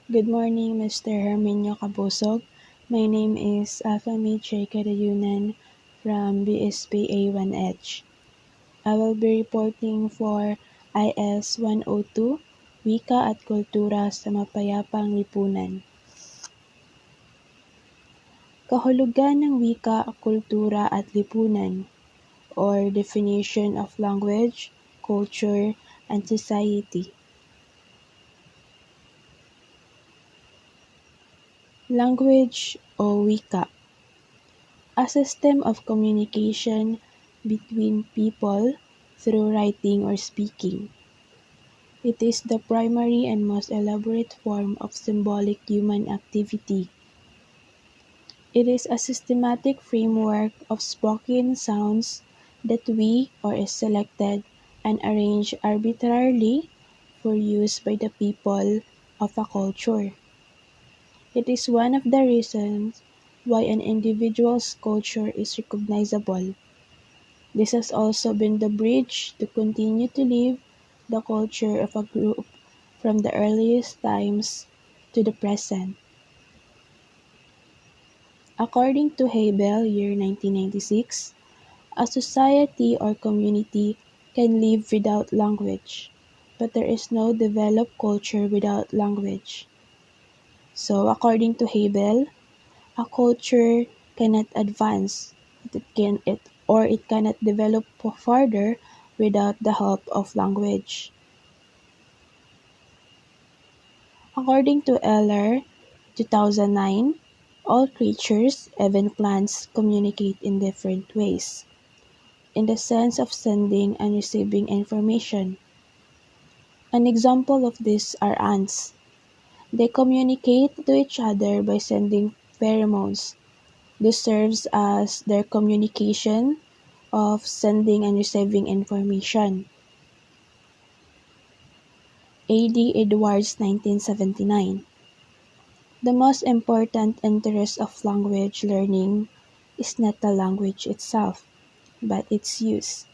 Good morning, Mr. Herminio Cabusog. My name is Afami Kadayunan from BSP A1H. I will be reporting for IS 102, Wika at Kultura sa Mapayapang Lipunan. Kahulugan ng wika, kultura at lipunan, or definition of language, culture, and society. Language o wika. A system of communication between people through writing or speaking. It is the primary and most elaborate form of symbolic human activity. It is a systematic framework of spoken sounds that we or is selected and arranged arbitrarily for use by the people of a culture. It is one of the reasons why an individual's culture is recognizable. This has also been the bridge to continue to live the culture of a group from the earliest times to the present. According to Hebel, year 1996, a society or community can live without language, but there is no developed culture without language. So, according to Hebel, a culture cannot advance, it cannot develop further without the help of language. According to Eller, 2009, all creatures, even plants, communicate in different ways, in the sense of sending and receiving information. An example of this are ants. They communicate to each other by sending pheromones. This serves as their communication of sending and receiving information. A.D. Edwards, 1979. The most important interest of language learning is not the language itself, but its use.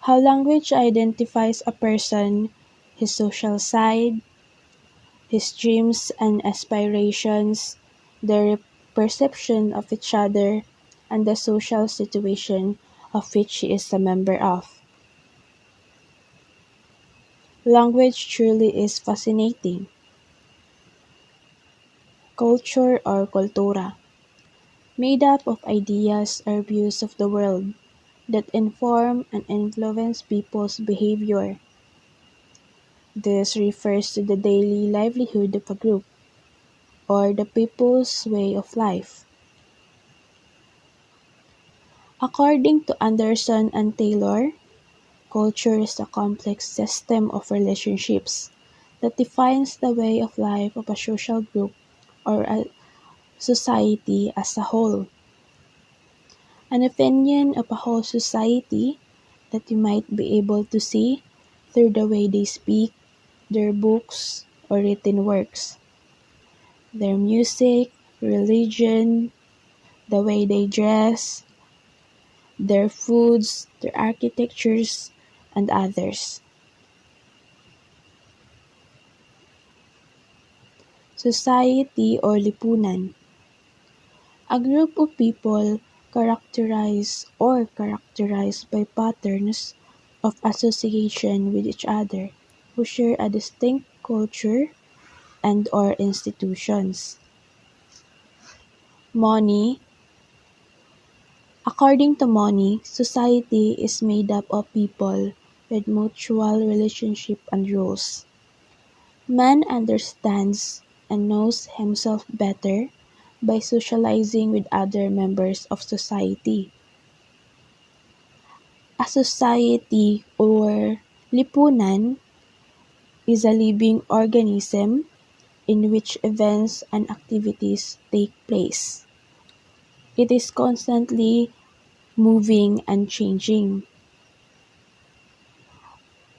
How language identifies a person, his social side, his dreams and aspirations, their perception of each other, and the social situation of which he is a member of. Language truly is fascinating. Culture or kultura, made up of ideas or views of the world that inform and influence people's behavior. This refers to the daily livelihood of a group, or the people's way of life. According to Anderson and Taylor, culture is a complex system of relationships that defines the way of life of a social group or a society as a whole. An opinion of a whole society that you might be able to see through the way they speak, their books or written works, their music, religion, the way they dress, their foods, their architectures, and others. Society or lipunan. A group of people characterized by patterns of association with each other who share a distinct culture and or institutions. Money. According to Money, society is made up of people with mutual relationship and rules. Man understands and knows himself better by socializing with other members of society. A society or lipunan is a living organism in which events and activities take place. It is constantly moving and changing.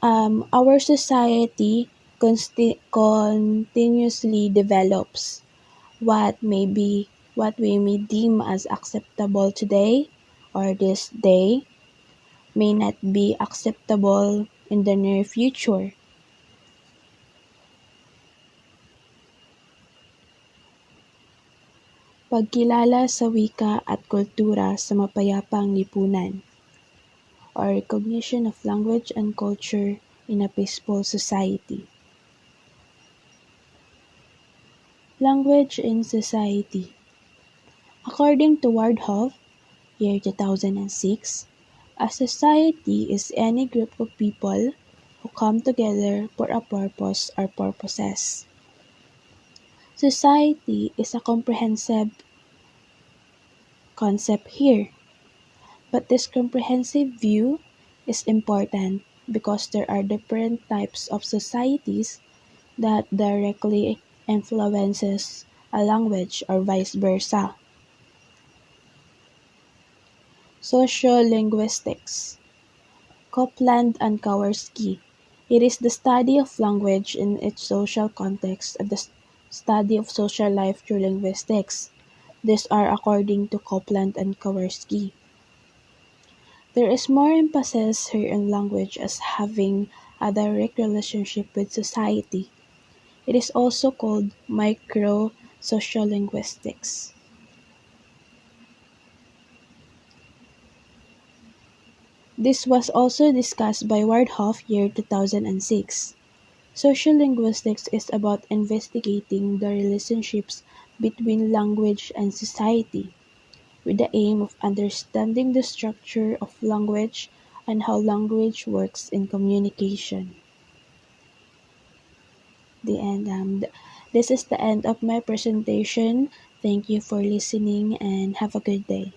Our society continuously develops. What we may deem as acceptable today or this day may not be acceptable in the near future. Pagkilala sa wika at kultura sa mapayapang lipunan, or recognition of language and culture in a peaceful society. Language in society. According to Wardhoff, year 2006, a society is any group of people who come together for a purpose or purposes. Society is a comprehensive concept here, but this comprehensive view is important because there are different types of societies that directly influences a language or vice versa. Sociolinguistics. Copland and Kowarski. It is the study of language in its social context and the study of social life through linguistics. These are according to Copland and Kowarski. There is more emphasis here on language as having a direct relationship with society. It is also called micro-sociolinguistics. This was also discussed by Wardhoff year 2006. Sociolinguistics is about investigating the relationships between language and society, with the aim of understanding the structure of language and how language works in communication. The end. This is the end of my presentation. Thank you for listening and have a good day.